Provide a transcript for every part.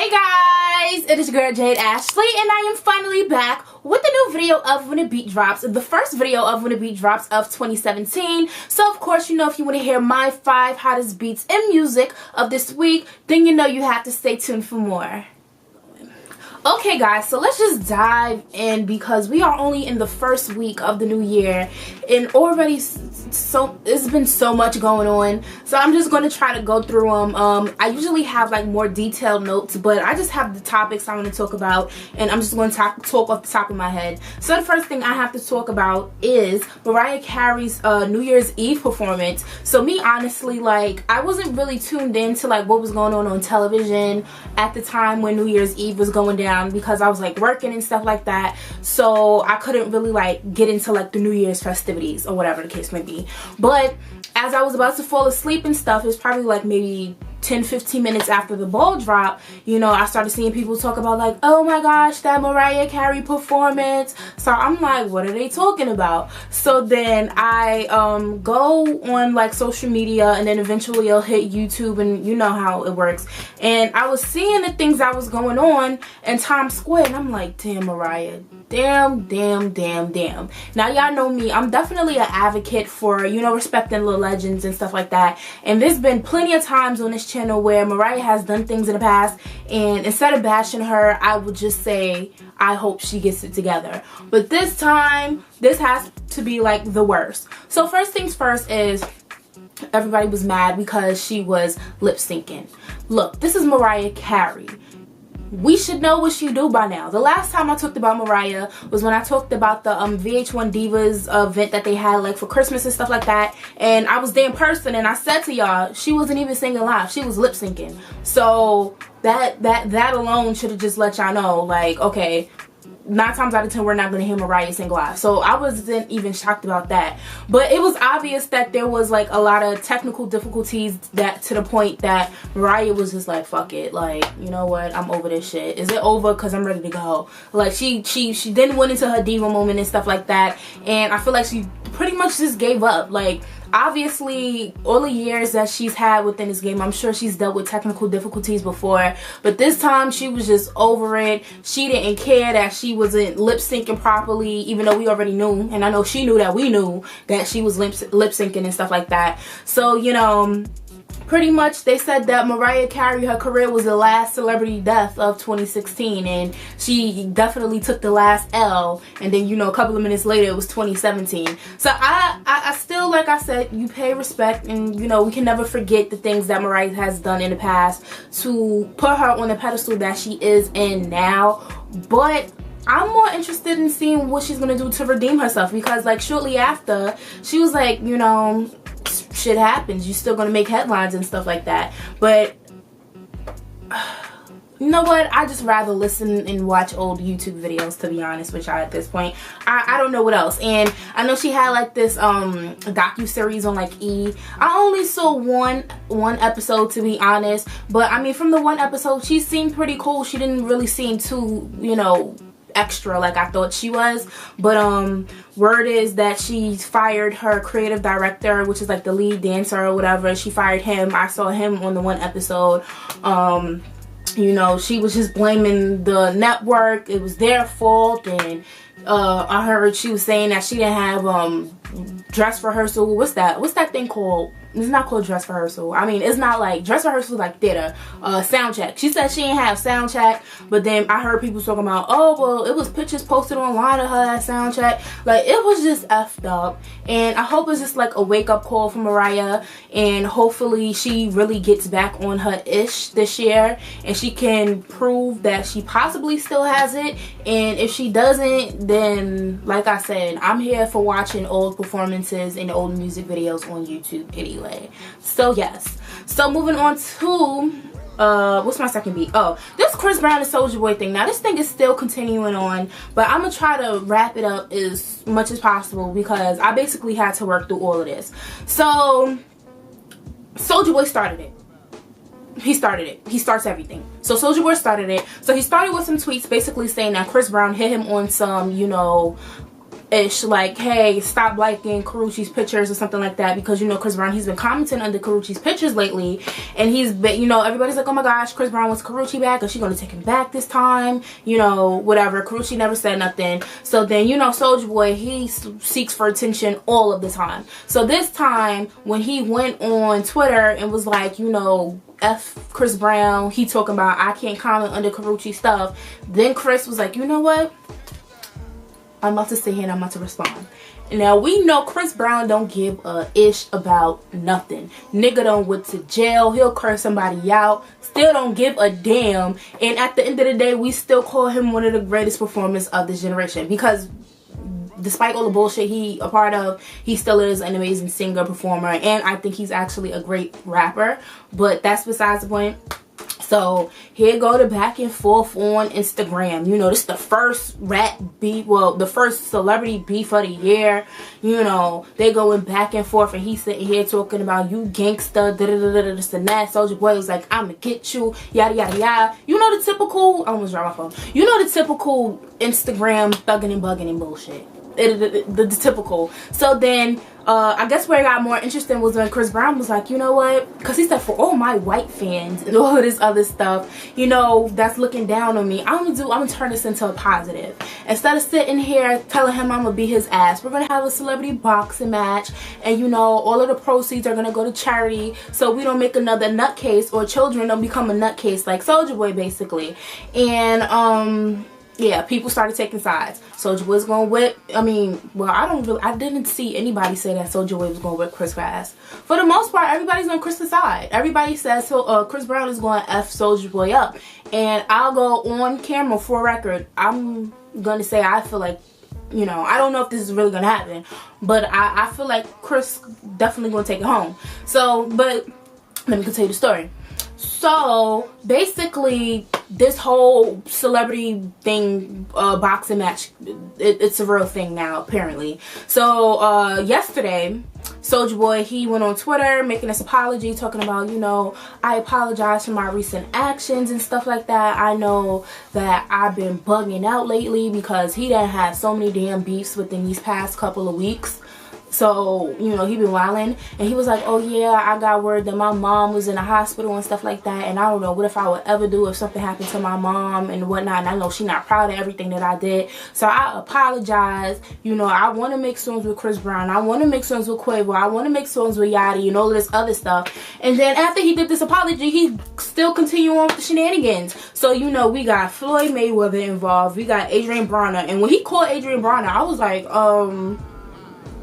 Hey guys, it is your girl Jade Ashley and I am finally back with a new video of When a Beat Drops, the first video of When a Beat Drops of 2017. So of course, you know, if you want to hear my 5 hottest beats in music of this week, then you know you have to stay tuned for more. Okay guys, so let's just dive in because we are only in the first week of the new year and already it's been so much going on. So I'm just going to try to go through them. I usually have like more detailed notes, but I just have the topics I want to talk about and I'm just going to talk off the top of my head. So the first thing I have to talk about is Mariah Carey's New Year's Eve performance. So me honestly, like, I wasn't really tuned into like what was going on television at the time when New Year's Eve was going down, because I was like working and stuff like that, so I couldn't really like get into like the New Year's festivities or whatever the case may be. But as I was about to fall asleep and stuff, it was probably like maybe 10-15 minutes after the ball drop, you know, I started seeing people talk about like, oh my gosh, that Mariah Carey performance. So I'm like, what are they talking about? So then I go on like social media and then eventually I'll hit YouTube, and you know how it works. And I was seeing the things that was going on in Times Square and I'm like, damn Mariah, damn. Now y'all know me, I'm definitely an advocate for, you know, respecting the legends and stuff like that. And there's been plenty of times on this channel where Mariah has done things in the past, and instead of bashing her, I would just say I hope she gets it together. But this time, this has to be like the worst. So first things first is everybody was mad because she was lip syncing. Look, this is Mariah Carey. We should know what she do by now. The last time I talked about Mariah was when I talked about the VH1 Divas event that they had like for Christmas and stuff like that. And I was there in person and I said to y'all, she wasn't even singing live. She was lip syncing. So that alone should have just let y'all know, like, okay, 9 times out of 10 we're not going to hear Mariah sing live. So I wasn't even shocked about that. But it was obvious that there was like a lot of technical difficulties, that to the point that Mariah was just like, fuck it, like, you know what, I'm over this shit. Is it over? Because I'm ready to go. Like she then went into her diva moment and stuff like that, and I feel like she pretty much just gave up. Like, obviously all the years that she's had within this game, I'm sure she's dealt with technical difficulties before, but this time she was just over it. She didn't care that she wasn't lip syncing properly, even though we already knew, and I know she knew that we knew that she was lip syncing and stuff like that. So, you know, pretty much they said that Mariah Carey, her career was the last celebrity death of 2016, and she definitely took the last L. And then, you know, a couple of minutes later it was 2017. So I still, like I said, you pay respect, and you know, we can never forget the things that Mariah has done in the past to put her on the pedestal that she is in now. But I'm more interested in seeing what she's gonna do to redeem herself, because like shortly after she was like, you know, shit happens, you're still gonna make headlines and stuff like that. But you know what, I just rather listen and watch old YouTube videos, to be honest with y'all at this point. I don't know what else. And I know she had like this docu-series on like E. I only saw one episode, to be honest, but I mean, from the one episode she seemed pretty cool. She didn't really seem too, you know, extra like I thought she was. But word is that she fired her creative director, which is like the lead dancer or whatever. She fired him. I saw him on the one episode. You know, she was just blaming the network. It was their fault. And I heard she was saying that she didn't have dress rehearsal. What's that thing called? It's not called dress rehearsal. I mean, it's not like dress rehearsal, like theater. Sound check. She said she didn't have sound check, but then I heard people talking about, oh well, it was pictures posted online of her at sound check. Like, it was just effed up. And I hope it's just like a wake up call for Mariah, and hopefully she really gets back on her ish this year and she can prove that she possibly still has it. And if she doesn't, then like I said, I'm here for watching old performances and old music videos on YouTube anyway. So yes, so moving on to what's my second beat? Oh, this Chris Brown and Soulja Boy thing. Now this thing is still continuing on, but I'm gonna try to wrap it up as much as possible because I basically had to work through all of this. So Soulja Boy started it. He started it. He starts everything. So Soulja Boy started it. So he started with some tweets basically saying that Chris Brown hit him on some, you know, ish, like, hey, stop liking Karrueche's pictures or something like that, because you know Chris Brown, he's been commenting under Karrueche's pictures lately, and he's been, you know, everybody's like, oh my gosh, Chris Brown wants Karrueche back, is she gonna take him back this time, you know, whatever. Karrueche never said nothing. So then, you know, Soulja Boy, he seeks for attention all of the time. So this time when he went on Twitter and was like, you know, F Chris Brown, he talking about I can't comment under Karrueche stuff, then Chris was like, you know what, I'm about to sit here and I'm about to respond. Now, we know Chris Brown don't give a ish about nothing. Nigga done went to jail. He'll curse somebody out. Still don't give a damn. And at the end of the day, we still call him one of the greatest performers of this generation. Because despite all the bullshit he a part of, he still is an amazing singer, performer. And I think he's actually a great rapper. But that's besides the point. So here go the back and forth on Instagram. You know, this is the first rap beef, well, the first celebrity beef of the year. You know, they going back and forth, and he's sitting here talking about you gangsta, this and that. Soulja Boy was like, I'ma get you, yada yada yada. You know the typical, I almost dropped my phone. You know the typical Instagram thugging and bugging and bullshit. The typical. So then I guess where it got more interesting was when Chris Brown was like, you know what, because he said, for all my white fans and all of this other stuff, you know, that's looking down on me, I'm gonna turn this into a positive. Instead of sitting here telling him I'm gonna beat his ass, we're gonna have a celebrity boxing match, and you know, all of the proceeds are gonna go to charity, so we don't make another nutcase, or children don't become a nutcase like Soulja Boy, basically. And yeah, people started taking sides. Soulja Boy's gonna whip, I mean, well, I didn't see anybody say that Soulja Boy was gonna whip Chris' ass. For the most part, everybody's on Chris' side. Everybody says Chris Brown is gonna F Soulja Boy up. And I'll go on camera for record, I'm gonna say I feel like, you know, I don't know if this is really gonna happen, but I feel like Chris definitely gonna take it home. So, but let me continue the story. So basically, this whole celebrity thing, boxing match, it's a real thing now, apparently. So yesterday, Soulja Boy, he went on Twitter making this apology, talking about, you know, I apologize for my recent actions and stuff like that. I know that I've been bugging out lately because he done had so many damn beefs within these past couple of weeks. So, you know, he been wilding, and he was like, oh yeah, I got word that my mom was in the hospital and stuff like that, and I don't know what if I would ever do if something happened to my mom and whatnot, and I know she's not proud of everything that I did, so I apologize. You know, I want to make songs with Chris Brown, I want to make songs with Quavo, I want to make songs with Yachty and all this other stuff. And then after he did this apology, he still continued on with the shenanigans. So, you know, we got Floyd Mayweather involved, we got Adrian Bronner, and when he called Adrian Bronner, I was like,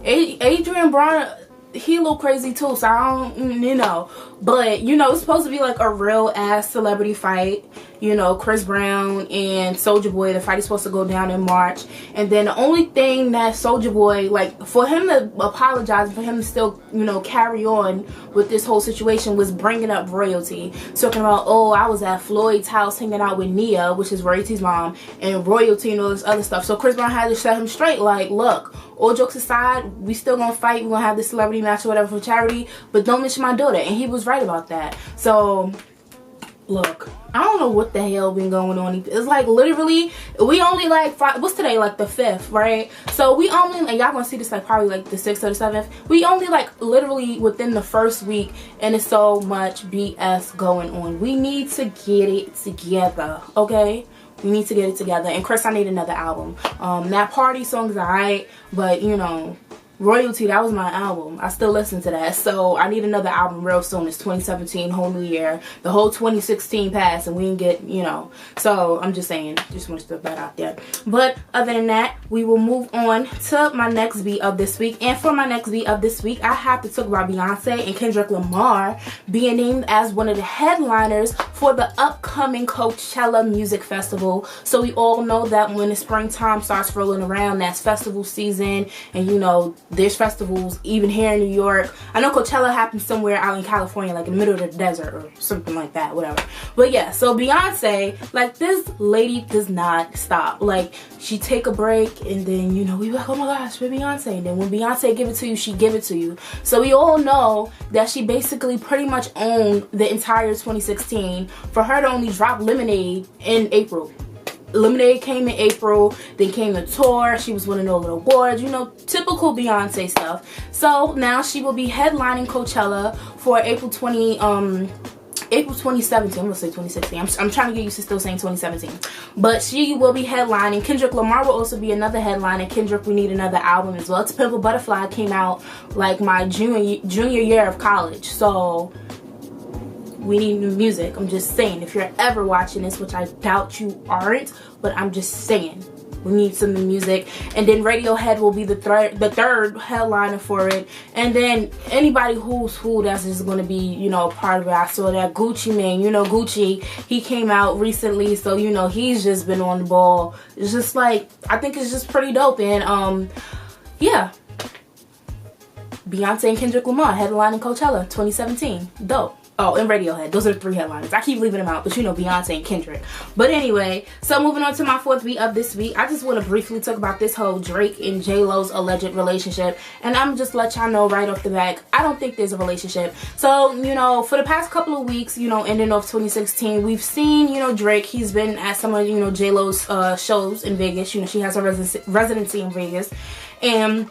Adrian Bronner, he a little crazy too, so I don't, you know, but you know, it's supposed to be like a real ass celebrity fight. You know, Chris Brown and Soulja Boy, the fight is supposed to go down in March. And then the only thing that Soulja Boy, like, for him to apologize, for him to still, you know, carry on with this whole situation, was bringing up royalty. Talking about, oh, I was at Floyd's house hanging out with Nia, which is Royalty's mom, and royalty and all this other stuff. So Chris Brown had to set him straight, like, look, all jokes aside, we still gonna fight, we gonna have this celebrity match or whatever for charity, but don't mention my daughter. And he was right about that. So, look, I don't know what the hell been going on. It's like literally, we only like what's today, like the 5th, right? So we only, and y'all gonna see this like probably like the 6th or the 7th. We only like literally within the first week, and it's so much BS going on. We need to get it together, okay? We need to get it together. And Chris, I need another album. That party song is alright, but you know, Royalty, that was my album. I still listen to that. So I need another album real soon. It's 2017, whole new year. The whole 2016 passed and we didn't get, you know. So I'm just saying, just want to put that out there. But other than that, we will move on to my next beat of this week. And for my next beat of this week, I have to talk about Beyoncé and Kendrick Lamar being named as one of the headliners for the upcoming Coachella Music Festival. So we all know that when the springtime starts rolling around, that's festival season, and you know, there's festivals even here in New York. I know Coachella happens somewhere out in California, like in the middle of the desert or something like that, whatever. But yeah, so Beyonce, like, this lady does not stop. Like, she take a break and then, you know, we like, oh my gosh, we're Beyonce. And then when Beyonce give it to you, she give it to you. So we all know that she basically pretty much owned the entire 2016 for her to only drop Lemonade in April. Lemonade came in April, then came the tour. She was winning all the awards, you know, typical Beyonce stuff. So now she will be headlining Coachella for April 2017. I'm gonna say 2016. I'm trying to get used to still saying 2017. But she will be headlining. Kendrick Lamar will also be another headline. And Kendrick, we need another album as well. To Pimp a Butterfly came out like my junior year of college. So we need new music. I'm just saying, if you're ever watching this, which I doubt you aren't, but I'm just saying, we need some new music. And then Radiohead will be the third headliner for it. And then anybody who's who that's just going to be, you know, part of it. I saw that Gucci Mane, you know, Gucci, he came out recently, so you know he's just been on the ball. It's just like, I think it's just pretty dope. And yeah, Beyonce and Kendrick Lamar headlining Coachella 2017. Dope. Oh, and Radiohead. Those are the 3 headliners. I keep leaving them out, but you know, Beyonce and Kendrick. But anyway, so moving on to my 4th beat of this week, I just want to briefly talk about this whole Drake and J-Lo's alleged relationship. And I'm just let y'all know right off the bat, I don't think there's a relationship. So, you know, for the past couple of weeks, you know, ending off 2016, we've seen, you know, Drake, he's been at some of, you know, J-Lo's shows in Vegas. You know, she has a residency in Vegas. And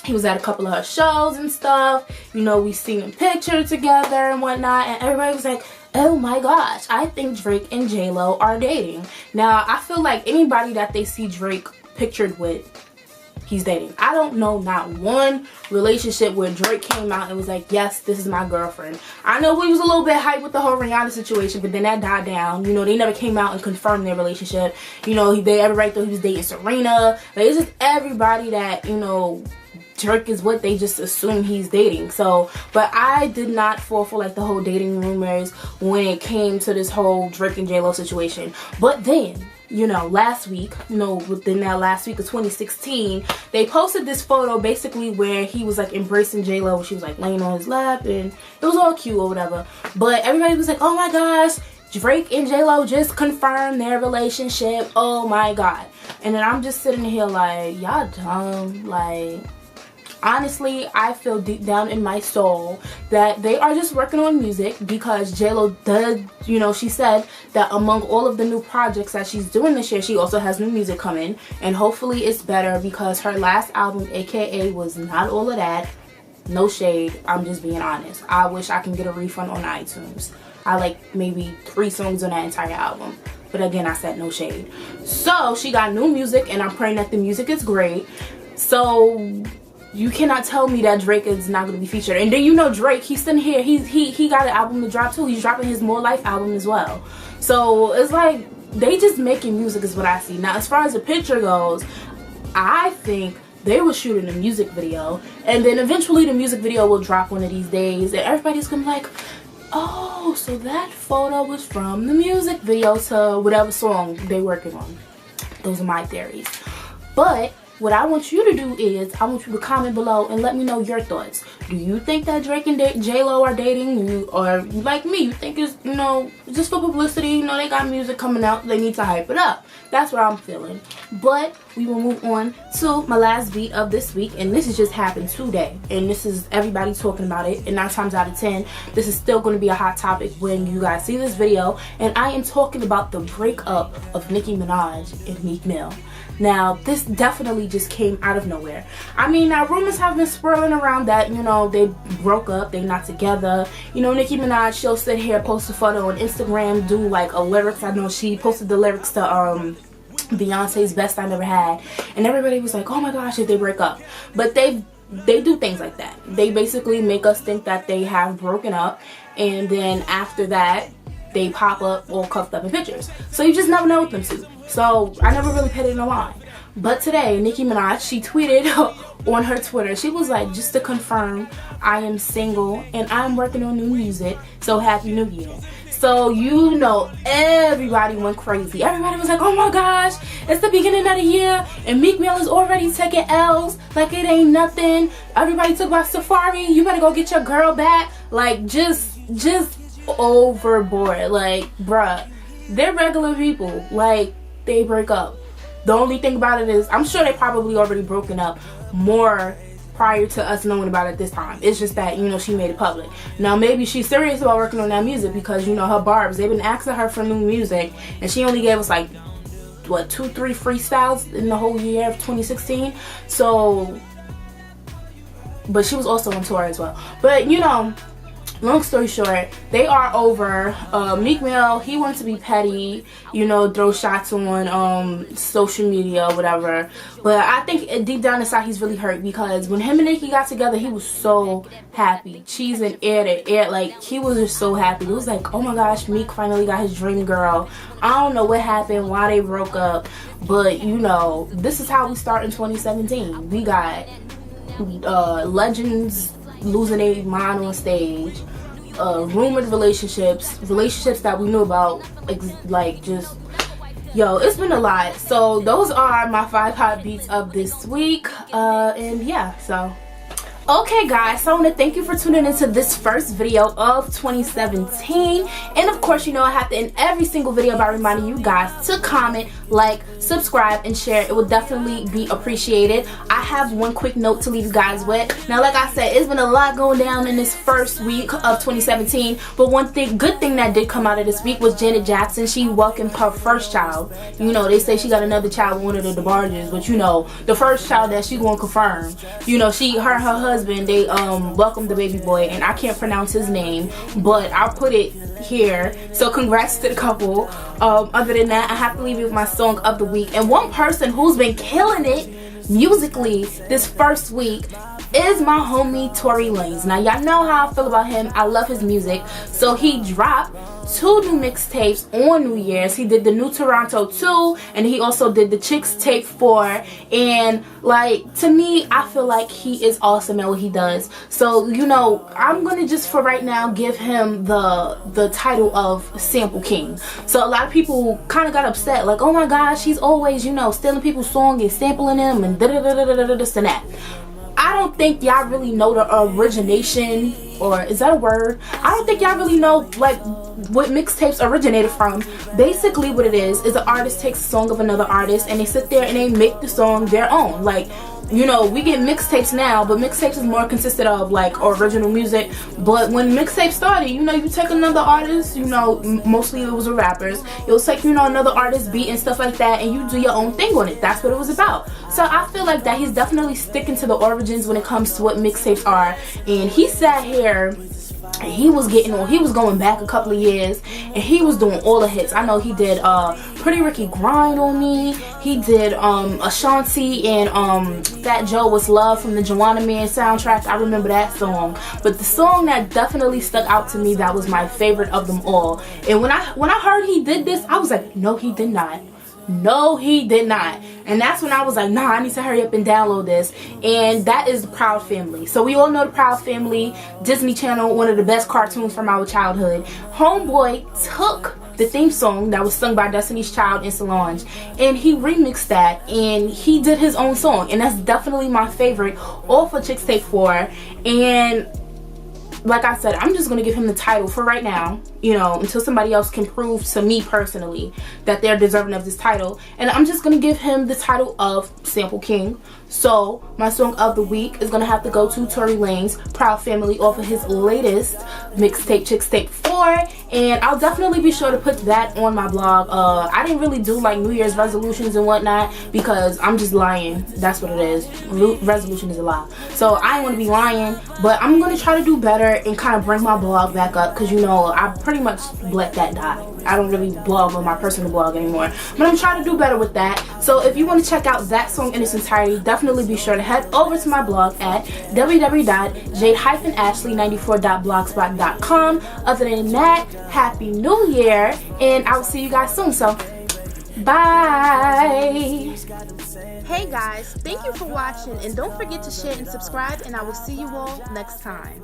he was at a couple of her shows and stuff. You know, we seen them pictured together and whatnot. And everybody was like, oh my gosh, I think Drake and J-Lo are dating. Now, I feel like anybody that they see Drake pictured with, he's dating. I don't know not one relationship where Drake came out and was like, yes, this is my girlfriend. I know we was a little bit hyped with the whole Rihanna situation, but then that died down. You know, they never came out and confirmed their relationship. You know, everybody thought he was dating Serena. Like, it's just everybody that, you know, Drake is what they just assume he's dating. So, but I did not fall for like the whole dating rumors when it came to this whole Drake and J-Lo situation. But then, you know, last week, you know, within that last week of 2016, they posted this photo basically where he was like embracing J-Lo. She was like laying on his lap and it was all cute or whatever. But everybody was like, oh my gosh, Drake and J-Lo just confirmed their relationship. Oh my God. And then I'm just sitting here like, y'all dumb. Like, honestly, I feel deep down in my soul that they are just working on music because J-Lo did, you know, she said that among all of the new projects that she's doing this year, she also has new music coming. And hopefully it's better because her last album, AKA, was not all of that. No shade. I'm just being honest. I wish I can get a refund on iTunes. I like maybe 3 songs on that entire album. But again, I said no shade. So she got new music and I'm praying that the music is great. So you cannot tell me that Drake is not going to be featured. And then you know Drake, he's sitting here, he got an album to drop too. He's dropping his More Life album as well. So it's like, they just making music is what I see. Now as far as the picture goes, I think they were shooting a music video. And then eventually the music video will drop one of these days. And everybody's going to be like, oh, so that photo was from the music video to whatever song they're working on. Those are my theories. But what I want you to do is, I want you to comment below and let me know your thoughts. Do you think that Drake and J-Lo are dating? Or like me, you think it's, you know, just for publicity? You know, they got music coming out. They need to hype it up. That's what I'm feeling. But we will move on to my last beat of this week. And this has just happened today. And this is everybody talking about it. And 9 times out of 10, this is still going to be a hot topic when you guys see this video. And I am talking about the breakup of Nicki Minaj and Meek Mill. Now, this definitely just came out of nowhere. I mean, now rumors have been swirling around that, you know, they broke up, they not together. You know, Nicki Minaj, she'll sit here, post a photo on Instagram, do like a lyrics. I know she posted the lyrics to Beyonce's Best I Never Had. And everybody was like, oh my gosh, did they break up? But they do things like that. They basically make us think that they have broken up. And then after that, they pop up all cuffed up in pictures. So you just never know with them two. So I never really paid it no mind. But today, Nicki Minaj, she tweeted on her Twitter, she was like, just to confirm, I am single and I'm working on new music. So happy new year. So you know, everybody went crazy. Everybody was like, oh my gosh, it's the beginning of the year and Meek Mill is already taking L's like it ain't nothing. Everybody took about Safari. You better go get your girl back. Like just overboard. Like, bruh, they're regular people. Like, they break up. The only thing about it is, I'm sure they probably already broken up more prior to us knowing about it this time. It's just that, you know, she made it public. Now maybe she's serious about working on that music because, you know, her barbs, they've been asking her for new music and she only gave us like what, 2-3 freestyles in the whole year of 2016. So, but she was also on tour as well. But you know, long story short, they are over. Meek Mill, he wants to be petty, you know, throw shots on social media or whatever. But I think deep down inside he's really hurt, because when him and Nicki got together, he was so happy. Cheese and ear to ear, like he was just so happy. It was like, oh my gosh, Meek finally got his dream girl. I don't know what happened, why they broke up, but you know, this is how we start in 2017. We got legends losing their mind on stage, rumored relationships that we knew about, like just, yo, it's been a lot. So those are my 5 hot beats of this week, and yeah, so okay guys, so I want to thank you for tuning into this first video of 2017. And of course, you know I have to end every single video by reminding you guys to comment, like, subscribe, and share. It would definitely be appreciated. I have one quick note to leave you guys with. Now, like I said, it's been a lot going down in this first week of 2017, but one good thing that did come out of this week was Janet Jackson. She welcomed her first child. You know, they say she got another child with one of the DeBarges, but you know, the first child that she gonna confirm, you know, her and her husband, they welcomed the baby boy, and I can't pronounce his name, but I'll put it here. So congrats to the couple. Other than that, I have to leave you with my song of the week, and one person who's been killing it musically this first week is my homie Tory Lanez. Now y'all know how I feel about him. I love his music. So he dropped 2 new mixtapes on New Year's. He did the New Toronto 2, and he also did the Chicks Tape 4. And like, to me, I feel like he is awesome at what he does. So you know, I'm gonna just for right now give him the title of Sample King. So a lot of people kind of got upset, like, oh my gosh, he's always, you know, stealing people's songs and sampling them and this and that. I don't think y'all really know the origination, or is that a word? I don't think y'all really know like what mixtapes originated from. Basically what it is an artist takes a song of another artist and they sit there and they make the song their own. Like, you know, we get mixtapes now, but mixtapes is more consisted of like original music. But when mixtapes started, you know, you take another artist, you know, mostly it was the rappers. It was like, you know, another artist beat and stuff like that, and you do your own thing on it. That's what it was about. So I feel like that he's definitely sticking to the origins when it comes to what mixtapes are. And he sat here, he was going back a couple of years, and he was doing all the hits. I know he did Pretty Ricky Grind on Me. He did Ashanti and Fat Joe Was Love from the Joanna Man soundtrack. I remember that song. But the song that definitely stuck out to me, that was my favorite of them all. And when I heard he did this, I was like, no, he did not. No, he did not. And that's when I was like, nah, I need to hurry up and download this. And that is the Proud Family. So we all know the Proud Family, Disney Channel, one of the best cartoons from our childhood. Homeboy took the theme song that was sung by Destiny's Child and Solange, and he remixed that, and he did his own song. And that's definitely my favorite off of Chicks Tape 4. And like I said, I'm just going to give him the title for right now, you know, until somebody else can prove to me personally that they're deserving of this title. And I'm just going to give him the title of Sample King. So my song of the week is going to have to go to Tory Lanez, Proud Family, off of his latest mixtape, Chicks Tape 4. And I'll definitely be sure to put that on my blog. I didn't really do like New Year's resolutions and whatnot, because I'm just lying. That's what it is. Resolution is a lie. So I ain't want to be lying, but I'm going to try to do better and kind of bring my blog back up, because you know, I pretty much let that die. I don't really blog on my personal blog anymore, but I'm trying to do better with that. So if you want to check out that song in its entirety, definitely be sure to head over to my blog at www.jade-ashley94.blogspot.com. Other than that, Happy New Year, and I will see you guys soon. So bye. Hey guys, thank you for watching, and don't forget to share and subscribe, and I will see you all next time.